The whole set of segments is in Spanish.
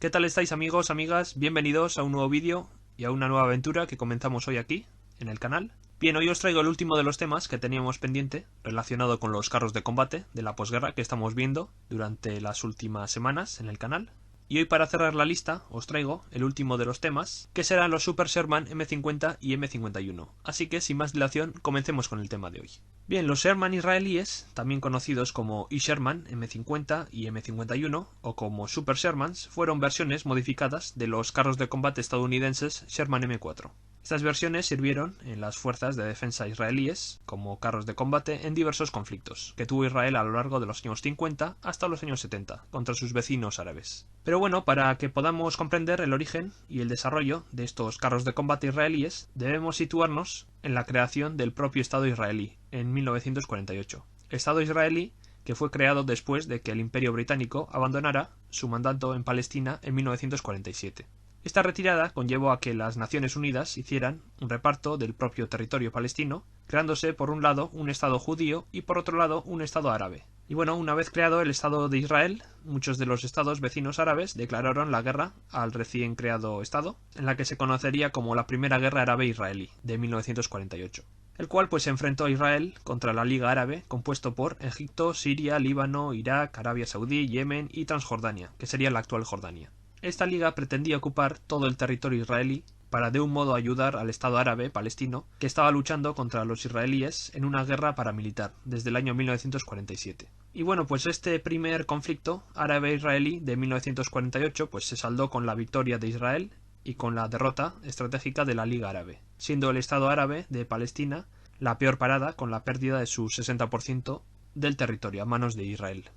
¿Qué tal estáis, amigos, amigas? Bienvenidos a un nuevo vídeo y a una nueva aventura que comenzamos hoy aquí, en el canal. Bien, hoy os traigo el último de los temas que teníamos pendiente relacionado con los carros de combate de la posguerra que estamos viendo durante las últimas semanas en el canal. Y hoy, para cerrar la lista, os traigo el último de los temas, que serán los Super Sherman M50 y M51. Así que, sin más dilación, comencemos con el tema de hoy. Bien, los Sherman israelíes, también conocidos como E-Sherman M50 y M51, o como Super Shermans, fueron versiones modificadas de los carros de combate estadounidenses Sherman M4. Estas versiones sirvieron en las fuerzas de defensa israelíes como carros de combate en diversos conflictos que tuvo Israel a lo largo de los años 50 hasta los años 70 contra sus vecinos árabes. Pero bueno, para que podamos comprender el origen y el desarrollo de estos carros de combate israelíes, debemos situarnos en la creación del propio Estado israelí en 1948. Estado israelí que fue creado después de que el Imperio Británico abandonara su mandato en Palestina en 1947. Esta retirada conllevó a que las Naciones Unidas hicieran un reparto del propio territorio palestino, creándose por un lado un Estado judío y por otro lado un Estado árabe. Y bueno, una vez creado el Estado de Israel, muchos de los estados vecinos árabes declararon la guerra al recién creado Estado, en la que se conocería como la Primera Guerra Árabe-Israelí de 1948. El cual pues enfrentó a Israel contra la Liga Árabe, compuesto por Egipto, Siria, Líbano, Irak, Arabia Saudí, Yemen y Transjordania, que sería la actual Jordania. Esta liga pretendía ocupar todo el territorio israelí para de un modo ayudar al Estado árabe palestino que estaba luchando contra los israelíes en una guerra paramilitar desde el año 1947. Y bueno, pues este primer conflicto árabe-israelí de 1948 pues se saldó con la victoria de Israel y con la derrota estratégica de la Liga Árabe, siendo el Estado árabe de Palestina la peor parada con la pérdida de su 60% del territorio a manos de Israel.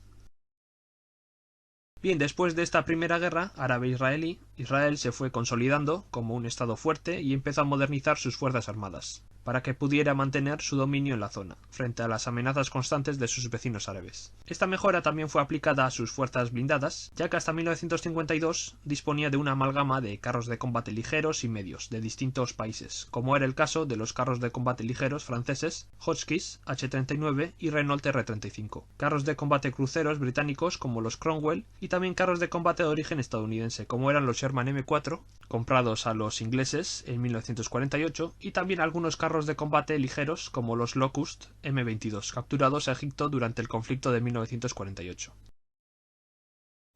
Bien, después de esta primera guerra árabe-israelí, Israel se fue consolidando como un estado fuerte y empezó a modernizar sus fuerzas armadas, para que pudiera mantener su dominio en la zona, frente a las amenazas constantes de sus vecinos árabes. Esta mejora también fue aplicada a sus fuerzas blindadas, ya que hasta 1952 disponía de una amalgama de carros de combate ligeros y medios de distintos países, como era el caso de los carros de combate ligeros franceses Hotchkiss H-39 y Renault R-35, carros de combate cruceros británicos como los Cromwell y también carros de combate de origen estadounidense, como eran los Sherman M4, comprados a los ingleses en 1948, y también algunos carros de combate ligeros como los Locust M22, capturados a Egipto durante el conflicto de 1948.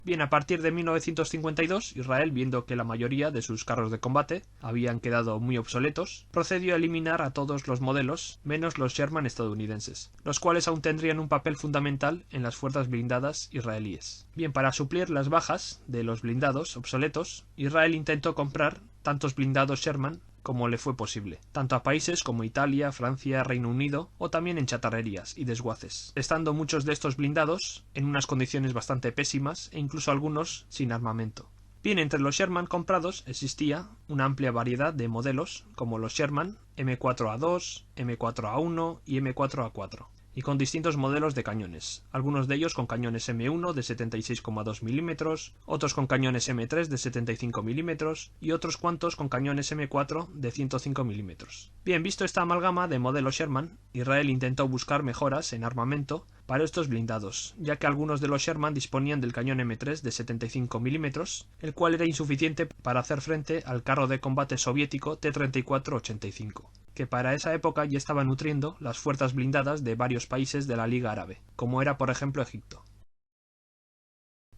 Bien, a partir de 1952, Israel, viendo que la mayoría de sus carros de combate habían quedado muy obsoletos, procedió a eliminar a todos los modelos, menos los Sherman estadounidenses, los cuales aún tendrían un papel fundamental en las fuerzas blindadas israelíes. Bien, para suplir las bajas de los blindados obsoletos, Israel intentó comprar tantos blindados Sherman como le fue posible, tanto a países como Italia, Francia, Reino Unido o también en chatarrerías y desguaces, estando muchos de estos blindados en unas condiciones bastante pésimas e incluso algunos sin armamento. Bien, entre los Sherman comprados existía una amplia variedad de modelos como los Sherman M4A2, M4A1 y M4A4. Y con distintos modelos de cañones, algunos de ellos con cañones M1 de 76,2 mm, otros con cañones M3 de 75 mm y otros cuantos con cañones M4 de 105 mm. Bien, visto esta amalgama de modelos Sherman, Israel intentó buscar mejoras en armamento para estos blindados, ya que algunos de los Sherman disponían del cañón M3 de 75 mm, el cual era insuficiente para hacer frente al carro de combate soviético T-34-85, que para esa época ya estaba nutriendo las fuerzas blindadas de varios países de la Liga Árabe, como era por ejemplo Egipto.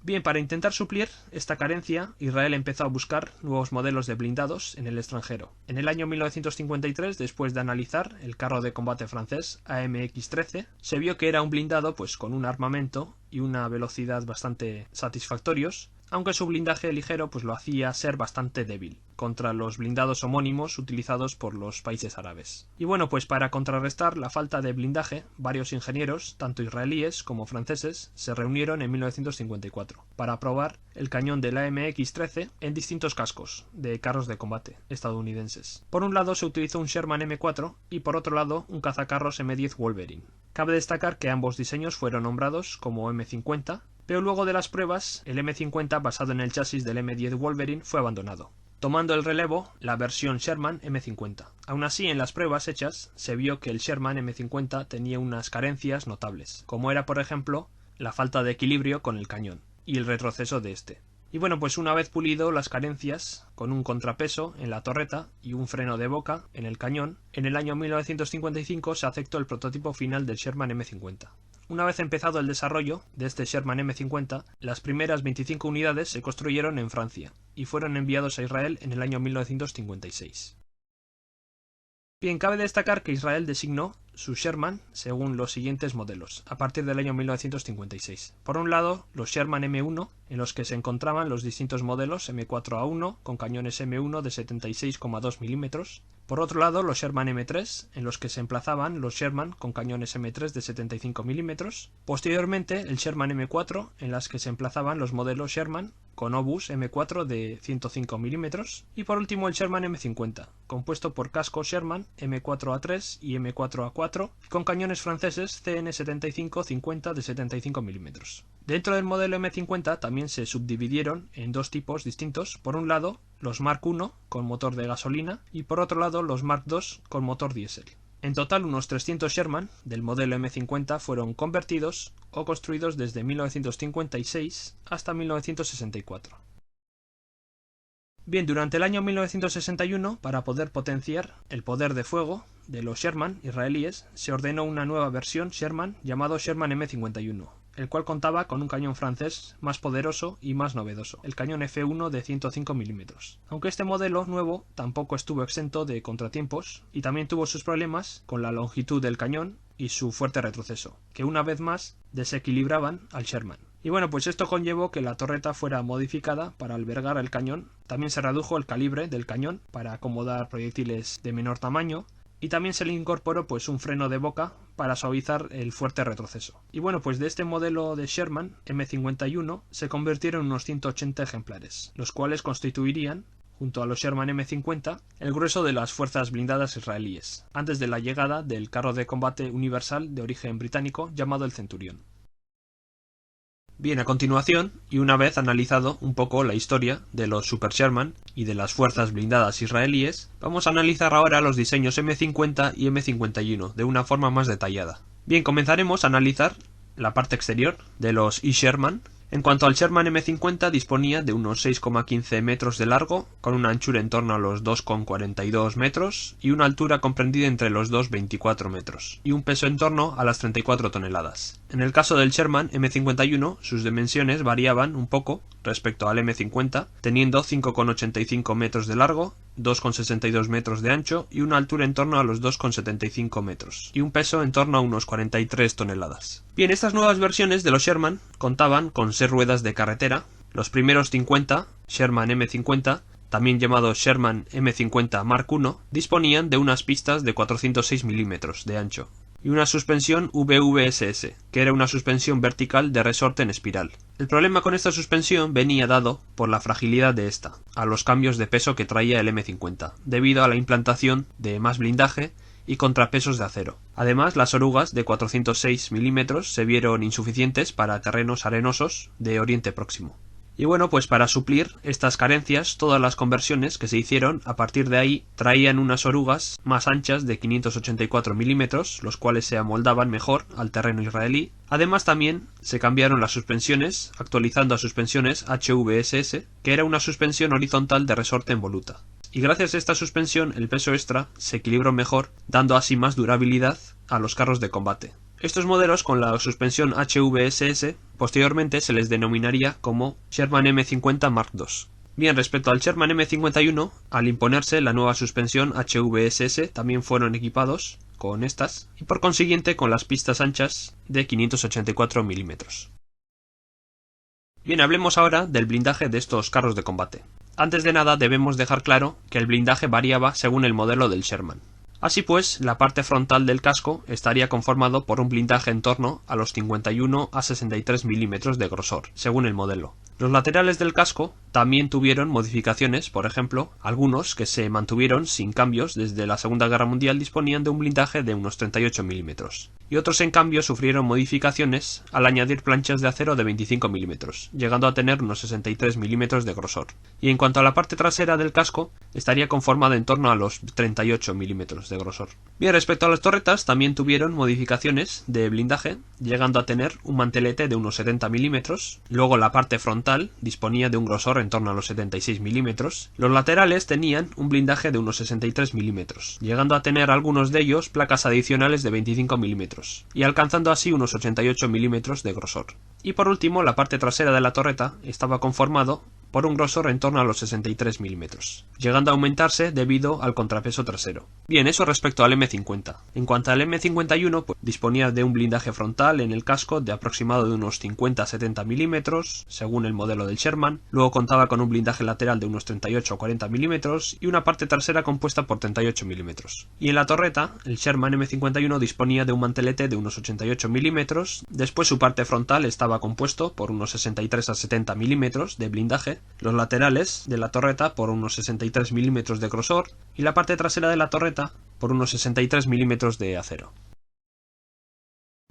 Bien, para intentar suplir esta carencia, Israel empezó a buscar nuevos modelos de blindados en el extranjero. En el año 1953, después de analizar el carro de combate francés AMX-13, se vio que era un blindado pues con un armamento y una velocidad bastante satisfactorios, aunque su blindaje ligero pues lo hacía ser bastante débil contra los blindados homónimos utilizados por los países árabes. Y bueno, pues para contrarrestar la falta de blindaje, varios ingenieros, tanto israelíes como franceses, se reunieron en 1954 para probar el cañón del AMX-13 en distintos cascos de carros de combate estadounidenses. Por un lado se utilizó un Sherman M4 y por otro lado un cazacarros M10 Wolverine. Cabe destacar que ambos diseños fueron nombrados como M50, pero luego de las pruebas, el M50 basado en el chasis del M10 Wolverine fue abandonado, tomando el relevo la versión Sherman M50. Aún así, en las pruebas hechas, se vio que el Sherman M50 tenía unas carencias notables, como era por ejemplo la falta de equilibrio con el cañón y el retroceso de este. Y bueno, pues una vez pulido las carencias, con un contrapeso en la torreta y un freno de boca en el cañón, en el año 1955 se aceptó el prototipo final del Sherman M50. Una vez empezado el desarrollo de este Sherman M50, las primeras 25 unidades se construyeron en Francia y fueron enviados a Israel en el año 1956. Bien, cabe destacar que Israel designó su Sherman según los siguientes modelos, a partir del año 1956. Por un lado, los Sherman M1, en los que se encontraban los distintos modelos M4A1 con cañones M1 de 76,2 mm. Por otro lado, los Sherman M3, en los que se emplazaban los Sherman con cañones M3 de 75 mm. Posteriormente, el Sherman M4, en las que se emplazaban los modelos Sherman con obús M4 de 105 mm. Y por último, el Sherman M50, compuesto por casco Sherman M4A3 y M4A4, con cañones franceses CN75-50 de 75 mm. Dentro del modelo M50 también se subdividieron en dos tipos distintos. Por un lado, los Mark I con motor de gasolina y por otro lado los Mark II con motor diésel. En total, unos 300 Sherman del modelo M50 fueron convertidos o construidos desde 1956 hasta 1964. Bien, durante el año 1961, para poder potenciar el poder de fuego de los Sherman israelíes, se ordenó una nueva versión Sherman llamado Sherman M51, el cual contaba con un cañón francés más poderoso y más novedoso, el cañón F1 de 105 mm. Aunque este modelo nuevo tampoco estuvo exento de contratiempos y también tuvo sus problemas con la longitud del cañón y su fuerte retroceso, que una vez más desequilibraban al Sherman. Y bueno, pues esto conllevó que la torreta fuera modificada para albergar el cañón. También se redujo el calibre del cañón para acomodar proyectiles de menor tamaño. Y también se le incorporó pues un freno de boca para suavizar el fuerte retroceso. Y bueno, pues de este modelo de Sherman M51 se convirtieron en unos 180 ejemplares, los cuales constituirían, junto a los Sherman M50, el grueso de las fuerzas blindadas israelíes, antes de la llegada del carro de combate universal de origen británico llamado el Centurión. Bien, a continuación, y una vez analizado un poco la historia de los Super Sherman y de las fuerzas blindadas israelíes, vamos a analizar ahora los diseños M50 y M51 de una forma más detallada. Bien, comenzaremos a analizar la parte exterior de los Sherman. En cuanto al Sherman M50, disponía de unos 6,15 metros de largo, con una anchura en torno a los 2,42 metros y una altura comprendida entre los 2,24 metros, y un peso en torno a las 34 toneladas. En el caso del Sherman M51, sus dimensiones variaban un poco respecto al M50, teniendo 5,85 metros de largo, 2,62 metros de ancho y una altura en torno a los 2,75 metros, y un peso en torno a unos 43 toneladas. Bien, estas nuevas versiones de los Sherman contaban con 6 ruedas de carretera. Los primeros 50, Sherman M50, también llamados Sherman M50 Mark I, disponían de unas pistas de 406 milímetros de ancho y una suspensión VVSS, que era una suspensión vertical de resorte en espiral. El problema con esta suspensión venía dado por la fragilidad de esta, a los cambios de peso que traía el M50, debido a la implantación de más blindaje y contrapesos de acero. Además, las orugas de 406 milímetros se vieron insuficientes para terrenos arenosos de Oriente Próximo. Y bueno, pues para suplir estas carencias, todas las conversiones que se hicieron a partir de ahí traían unas orugas más anchas de 584 milímetros, los cuales se amoldaban mejor al terreno israelí. Además también se cambiaron las suspensiones, actualizando a suspensiones HVSS, que era una suspensión horizontal de resorte en voluta. Y gracias a esta suspensión el peso extra se equilibró mejor, dando así más durabilidad a los carros de combate. Estos modelos con la suspensión HVSS posteriormente se les denominaría como Sherman M50 Mark II. Bien, respecto al Sherman M51, al imponerse la nueva suspensión HVSS también fueron equipados con estas y por consiguiente con las pistas anchas de 584 milímetros. Bien, hablemos ahora del blindaje de estos carros de combate. Antes de nada debemos dejar claro que el blindaje variaba según el modelo del Sherman. Así pues, la parte frontal del casco estaría conformado por un blindaje en torno a los 51 a 63 milímetros de grosor, según el modelo. Los laterales del casco también tuvieron modificaciones, por ejemplo, algunos que se mantuvieron sin cambios desde la Segunda Guerra Mundial disponían de un blindaje de unos 38 milímetros, y otros en cambio sufrieron modificaciones al añadir planchas de acero de 25 milímetros, llegando a tener unos 63 milímetros de grosor. Y en cuanto a la parte trasera del casco, estaría conformada en torno a los 38 milímetros de grosor. Bien, respecto a las torretas, también tuvieron modificaciones de blindaje, llegando a tener un mantelete de unos 70 milímetros, luego la parte frontal frontal disponía de un grosor en torno a los 76 milímetros, los laterales tenían un blindaje de unos 63 milímetros, llegando a tener algunos de ellos placas adicionales de 25 milímetros, y alcanzando así unos 88 milímetros de grosor. Y por último, la parte trasera de la torreta estaba conformado por un grosor en torno a los 63 milímetros, llegando a aumentarse debido al contrapeso trasero. Bien, eso respecto al M50. En cuanto al M51, pues disponía de un blindaje frontal en el casco de aproximado de unos 50 a 70 milímetros, según el modelo del Sherman. Luego contaba con un blindaje lateral de unos 38 a 40 milímetros y una parte trasera compuesta por 38 milímetros. Y en la torreta, el Sherman M51 disponía de un mantelete de unos 88 milímetros, después su parte frontal estaba compuesto por unos 63 a 70 milímetros de blindaje, los laterales de la torreta por unos 63 milímetros de grosor y la parte trasera de la torreta por unos 63 milímetros de acero.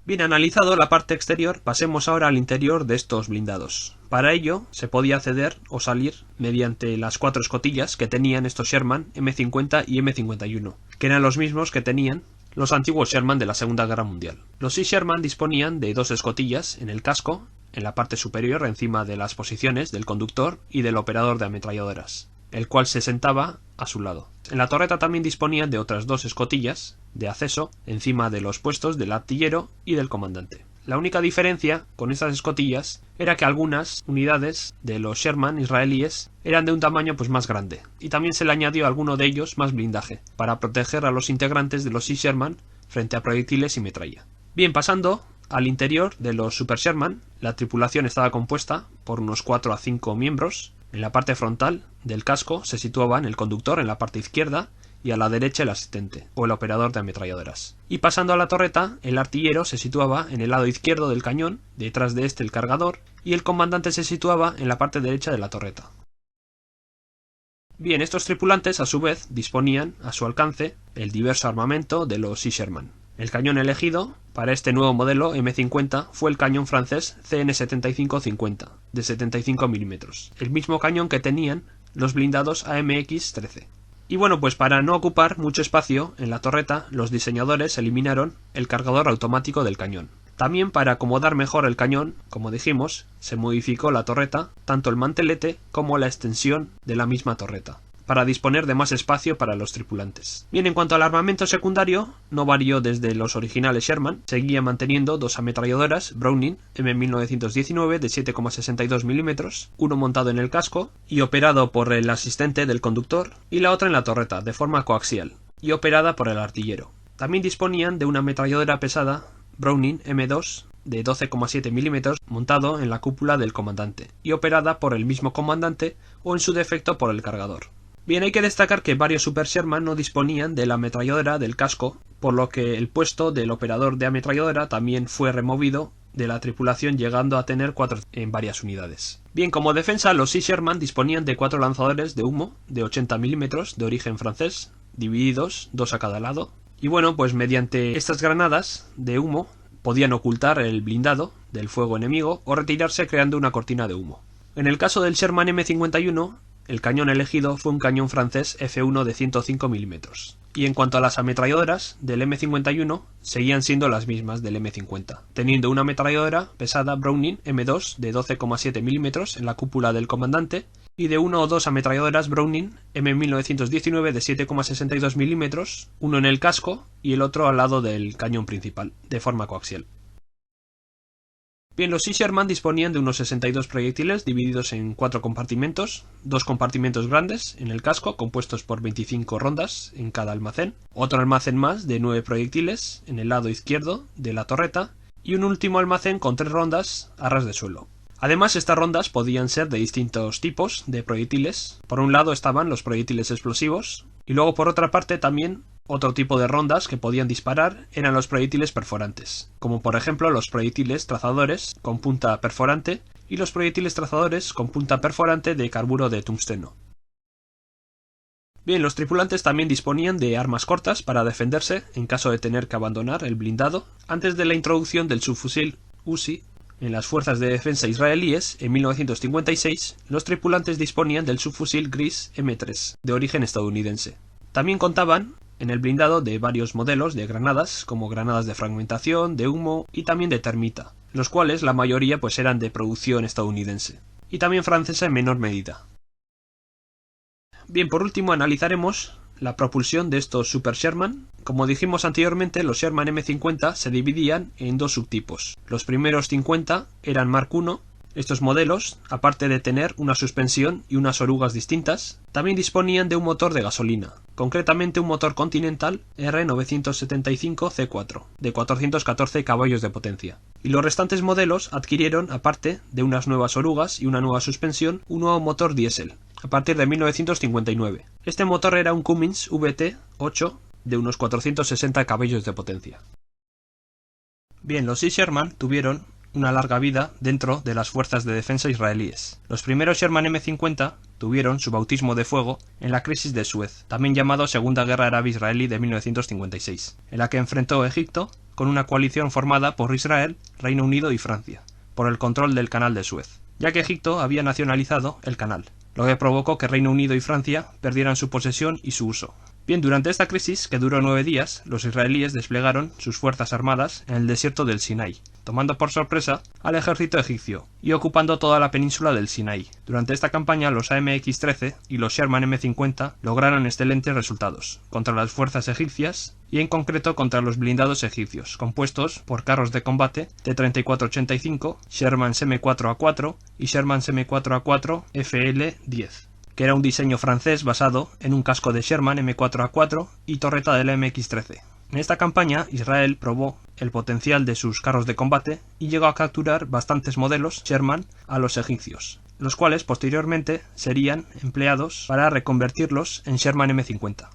Bien analizado la parte exterior, pasemos ahora al interior de estos blindados. Para ello se podía acceder o salir mediante las 4 escotillas que tenían estos Sherman M50 y M51, que eran los mismos que tenían los antiguos Sherman de la Segunda Guerra Mundial. Los Sea Sherman disponían de 2 escotillas en el casco, en la parte superior encima de las posiciones del conductor y del operador de ametralladoras, el cual se sentaba a su lado. En la torreta también disponían de otras 2 escotillas de acceso encima de los puestos del artillero y del comandante. La única diferencia con estas escotillas era que algunas unidades de los Sherman israelíes eran de un tamaño más grande, y también se le añadió a alguno de ellos más blindaje, para proteger a los integrantes de los Sea Sherman frente a proyectiles y metralla. Bien, pasando al interior de los Super Sherman, la tripulación estaba compuesta por unos 4 a 5 miembros. En la parte frontal del casco se situaban el conductor en la parte izquierda y a la derecha el asistente, o el operador de ametralladoras. Y pasando a la torreta, el artillero se situaba en el lado izquierdo del cañón, detrás de este el cargador, y el comandante se situaba en la parte derecha de la torreta. Bien, estos tripulantes a su vez disponían a su alcance el diverso armamento de los Sea Sherman. El cañón elegido para este nuevo modelo M50 fue el cañón francés CN75-50 de 75 milímetros, el mismo cañón que tenían los blindados AMX-13. Y bueno, pues para no ocupar mucho espacio en la torreta, los diseñadores eliminaron el cargador automático del cañón. También para acomodar mejor el cañón, como dijimos, se modificó la torreta, tanto el mantelete como la extensión de la misma torreta, para disponer de más espacio para los tripulantes. Bien, en cuanto al armamento secundario, no varió desde los originales Sherman, seguía manteniendo 2 ametralladoras Browning M1919 de 7,62 milímetros, uno montado en el casco y operado por el asistente del conductor, y la otra en la torreta, de forma coaxial, y operada por el artillero. También disponían de una ametralladora pesada Browning M2 de 12,7 milímetros montado en la cúpula del comandante, y operada por el mismo comandante o en su defecto por el cargador. Bien, hay que destacar que varios Super Sherman no disponían de la ametralladora del casco, por lo que el puesto del operador de ametralladora también fue removido de la tripulación, llegando a tener 4 en varias unidades. Bien, como defensa, los Sea Sherman disponían de 4 lanzadores de humo de 80 milímetros de origen francés, divididos 2 a cada lado, y bueno, pues mediante estas granadas de humo podían ocultar el blindado del fuego enemigo o retirarse creando una cortina de humo. En el caso del Sherman M51, el cañón elegido fue un cañón francés F1 de 105 milímetros. Y en cuanto a las ametralladoras del M51, seguían siendo las mismas del M50, teniendo una ametralladora pesada Browning M2 de 12,7 milímetros en la cúpula del comandante y de 1 o 2 ametralladoras Browning M1919 de 7,62 milímetros, uno en el casco y el otro al lado del cañón principal, de forma coaxial. Bien, los Sea Sherman disponían de unos 62 proyectiles divididos en 4 compartimentos, 2 compartimentos grandes en el casco compuestos por 25 rondas en cada almacén, otro almacén más de 9 proyectiles en el lado izquierdo de la torreta y un último almacén con 3 rondas a ras de suelo. Además, estas rondas podían ser de distintos tipos de proyectiles. Por un lado estaban los proyectiles explosivos y luego por otra parte también otro tipo de rondas que podían disparar eran los proyectiles perforantes, como por ejemplo los proyectiles trazadores con punta perforante y los proyectiles trazadores con punta perforante de carburo de tungsteno. Bien, los tripulantes también disponían de armas cortas para defenderse en caso de tener que abandonar el blindado. Antes de la introducción del subfusil Uzi en las fuerzas de defensa israelíes, en 1956, los tripulantes disponían del subfusil Gris M3, de origen estadounidense. También contaban en el blindado de varios modelos de granadas, como granadas de fragmentación, de humo y también de termita, los cuales la mayoría eran de producción estadounidense. y también francesa en menor medida. Bien, por último analizaremos la propulsión de estos Super Sherman. Como dijimos anteriormente, los Sherman M50 se dividían en dos subtipos. Los primeros 50 eran Mark I. Estos modelos, aparte de tener una suspensión y unas orugas distintas, también disponían de un motor de gasolina, concretamente un motor Continental R975 C4, de 414 caballos de potencia. Y los restantes modelos adquirieron, aparte de unas nuevas orugas y una nueva suspensión, un nuevo motor diésel, a partir de 1959. Este motor era un Cummins VT8 de unos 460 caballos de potencia. Bien, los Sea Sherman tuvieron una larga vida dentro de las fuerzas de defensa israelíes. Los primeros Sherman M50 tuvieron su bautismo de fuego en la crisis de Suez, también llamado Segunda Guerra Árabe-Israelí de 1956, en la que enfrentó Egipto con una coalición formada por Israel, Reino Unido y Francia, por el control del canal de Suez, ya que Egipto había nacionalizado el canal, lo que provocó que Reino Unido y Francia perdieran su posesión y su uso. Bien, durante esta crisis, que duró 9 días, los israelíes desplegaron sus fuerzas armadas en el desierto del Sinaí, tomando por sorpresa al ejército egipcio y ocupando toda la península del Sinaí. Durante esta campaña, los AMX-13 y los Sherman M50 lograron excelentes resultados contra las fuerzas egipcias y en concreto contra los blindados egipcios, compuestos por carros de combate T-34-85, Sherman M4A4 y Sherman M4A4 FL-10. Que era un diseño francés basado en un casco de Sherman M4A4 y torreta del MX-13. En esta campaña, Israel probó el potencial de sus carros de combate y llegó a capturar bastantes modelos Sherman a los egipcios, los cuales posteriormente serían empleados para reconvertirlos en Sherman M50.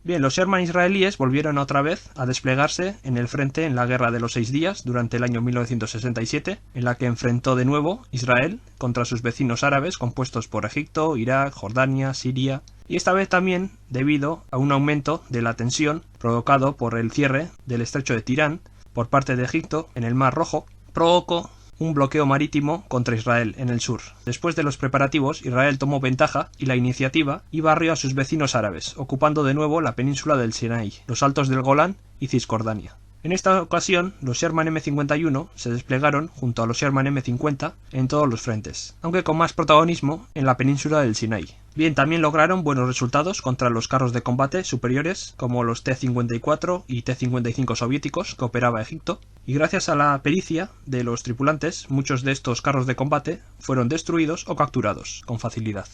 Bien, los Sherman israelíes volvieron otra vez a desplegarse en el frente en la Guerra de los 6 días durante el año 1967, en la que enfrentó de nuevo Israel contra sus vecinos árabes compuestos por Egipto, Irak, Jordania, Siria, y esta vez también debido a un aumento de la tensión provocado por el cierre del estrecho de Tirán por parte de Egipto en el Mar Rojo, provocó un bloqueo marítimo contra Israel en el sur. Después de los preparativos, Israel tomó ventaja y la iniciativa y barrió a sus vecinos árabes, ocupando de nuevo la península del Sinaí, los altos del Golán y Cisjordania. En esta ocasión, los Sherman M51 se desplegaron junto a los Sherman M50 en todos los frentes, aunque con más protagonismo en la península del Sinaí. Bien, también lograron buenos resultados contra los carros de combate superiores como los T-54 y T-55 soviéticos que operaba Egipto, y gracias a la pericia de los tripulantes, muchos de estos carros de combate fueron destruidos o capturados con facilidad.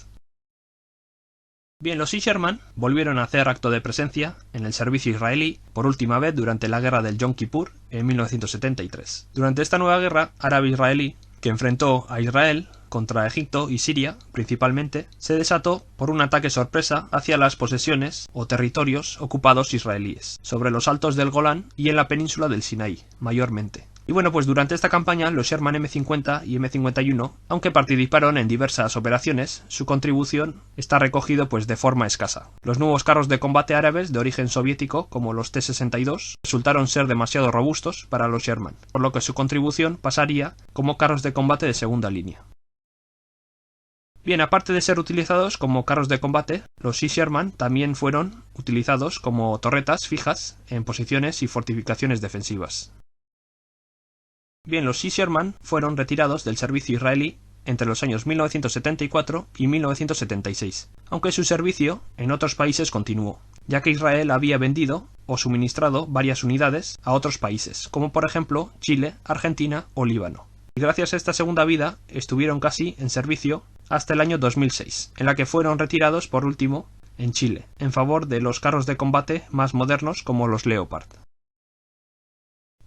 Bien, los Sea Sherman volvieron a hacer acto de presencia en el servicio israelí por última vez durante la guerra del Yom Kippur en 1973. Durante esta nueva guerra árabe-israelí, que enfrentó a Israel contra Egipto y Siria principalmente, se desató por un ataque sorpresa hacia las posesiones o territorios ocupados israelíes, sobre los altos del Golán y en la península del Sinaí, mayormente. Y bueno, pues durante esta campaña los Sherman M50 y M51, aunque participaron en diversas operaciones, su contribución está recogido pues de forma escasa. Los nuevos carros de combate árabes de origen soviético, como los T-62, resultaron ser demasiado robustos para los Sherman, por lo que su contribución pasaría como carros de combate de segunda línea. Bien, aparte de ser utilizados como carros de combate, los Sea Sherman también fueron utilizados como torretas fijas en posiciones y fortificaciones defensivas. Bien, los Sea Sherman fueron retirados del servicio israelí entre los años 1974 y 1976, aunque su servicio en otros países continuó, ya que Israel había vendido o suministrado varias unidades a otros países, como por ejemplo Chile, Argentina o Líbano. Y gracias a esta segunda vida estuvieron casi en servicio hasta el año 2006, en la que fueron retirados por último en Chile, en favor de los carros de combate más modernos como los Leopard.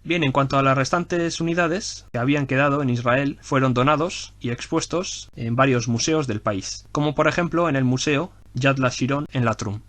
Bien, en cuanto a las restantes unidades que habían quedado en Israel, fueron donados y expuestos en varios museos del país, como por ejemplo en el Museo Yad Lashiron en Latrun.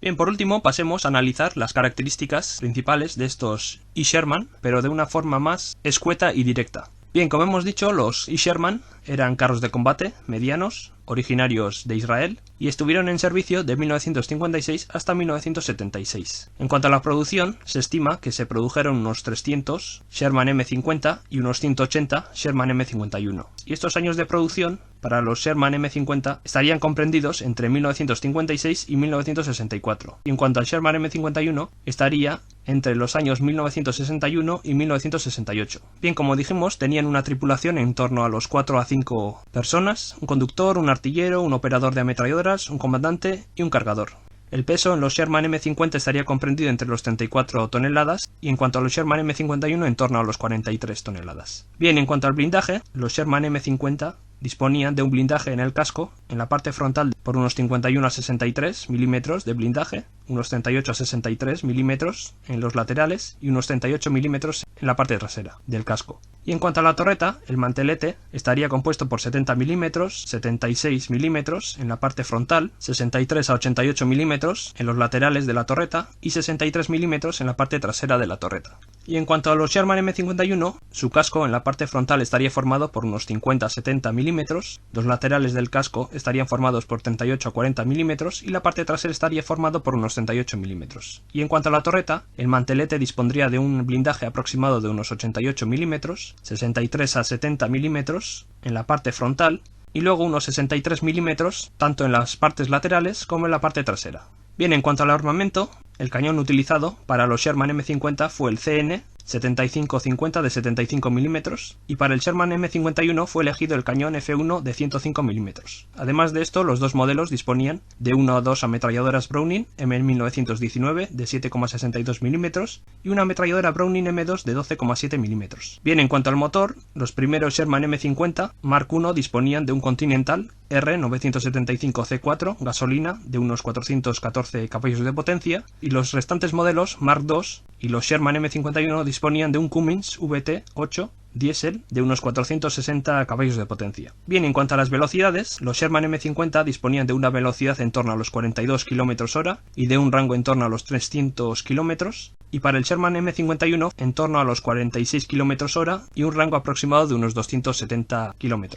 Bien, por último pasemos a analizar las características principales de estos Sea Sherman, pero de una forma más escueta y directa. Bien, como hemos dicho, los Sea Sherman eran carros de combate medianos, originarios de Israel, y estuvieron en servicio de 1956 hasta 1976. En cuanto a la producción, se estima que se produjeron unos 300 Sherman M50 y unos 180 Sherman M51. Y estos años de producción para los Sherman M50 estarían comprendidos entre 1956 y 1964. Y en cuanto al Sherman M51, estaría entre los años 1961 y 1968. Bien, como dijimos, tenían una tripulación en torno a los 4 a 5 personas, un conductor, un artillero, un operador de ametralladoras, un comandante y un cargador. El peso en los Sherman M50 estaría comprendido entre los 34 toneladas y en cuanto a los Sherman M51 en torno a los 43 toneladas. Bien, en cuanto al blindaje, los Sherman M50 disponían de un blindaje en el casco, en la parte frontal por unos 51 a 63 milímetros de blindaje, unos 38 a 63 milímetros en los laterales y unos 38 milímetros en la parte trasera del casco. Y en cuanto a la torreta, el mantelete estaría compuesto por 70 milímetros, 76 milímetros en la parte frontal, 63 a 88 milímetros en los laterales de la torreta y 63 milímetros en la parte trasera de la torreta. Y en cuanto a los Sherman M51, su casco en la parte frontal estaría formado por unos 50 a 70 milímetros, los laterales del casco estarían formados por 38 a 40 milímetros y la parte trasera estaría formado por unos 38 milímetros. Y en cuanto a la torreta, el mantelete dispondría de un blindaje aproximado de unos 88 milímetros, 63 a 70 milímetros en la parte frontal y luego unos 63 milímetros tanto en las partes laterales como en la parte trasera. Bien, en cuanto al armamento, el cañón utilizado para los Sherman M50 fue el CN 75-50 de 75 milímetros y para el Sherman M51 fue elegido el cañón F1 de 105 milímetros. Además de esto, los dos modelos disponían de 1 o 2 ametralladoras Browning M1919 de 7,62 milímetros y una ametralladora Browning M2 de 12,7 milímetros. Bien, en cuanto al motor, los primeros Sherman M50 Mark I disponían de un Continental R975C4 gasolina de unos 414 caballos de potencia y los restantes modelos Mark II y los Sherman M51 disponían de un Cummins VT8 diésel de unos 460 caballos de potencia. Bien, en cuanto a las velocidades, los Sherman M50 disponían de una velocidad en torno a los 42 km/h y de un rango en torno a los 300 km, y para el Sherman M51 en torno a los 46 km/h y un rango aproximado de unos 270 km.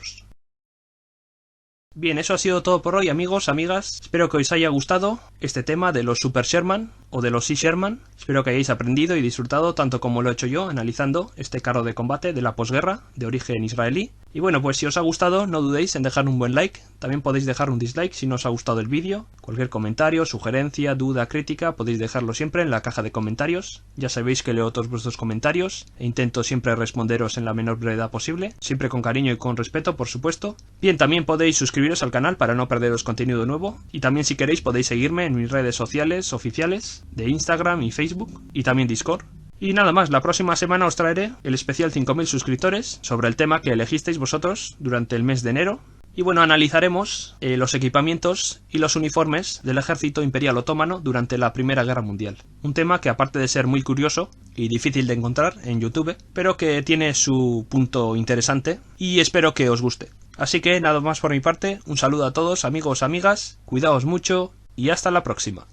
Bien, eso ha sido todo por hoy, amigos, amigas. Espero que os haya gustado este tema de los Super Sherman o de los Sea Sherman. Espero que hayáis aprendido y disfrutado tanto como lo he hecho yo analizando este carro de combate de la posguerra de origen israelí. Y bueno, pues si os ha gustado, no dudéis en dejar un buen like. También podéis dejar un dislike si no os ha gustado el vídeo. Cualquier comentario, sugerencia, duda, crítica, podéis dejarlo siempre en la caja de comentarios. Ya sabéis que leo todos vuestros comentarios e intento siempre responderos en la menor brevedad posible, siempre con cariño y con respeto, por supuesto. Bien, también podéis suscribiros al canal para no perderos contenido nuevo. Y también, si queréis, podéis seguirme en mis redes sociales oficiales de Instagram y Facebook y también Discord. Y nada más, la próxima semana os traeré el especial 5000 suscriptores sobre el tema que elegisteis vosotros durante el mes de enero. Y bueno, analizaremos los equipamientos y los uniformes del ejército imperial otomano durante la Primera Guerra Mundial. Un tema que, aparte de ser muy curioso y difícil de encontrar en YouTube, pero que tiene su punto interesante y espero que os guste. Así que nada más por mi parte, un saludo a todos, amigos, amigas, cuidaos mucho y hasta la próxima.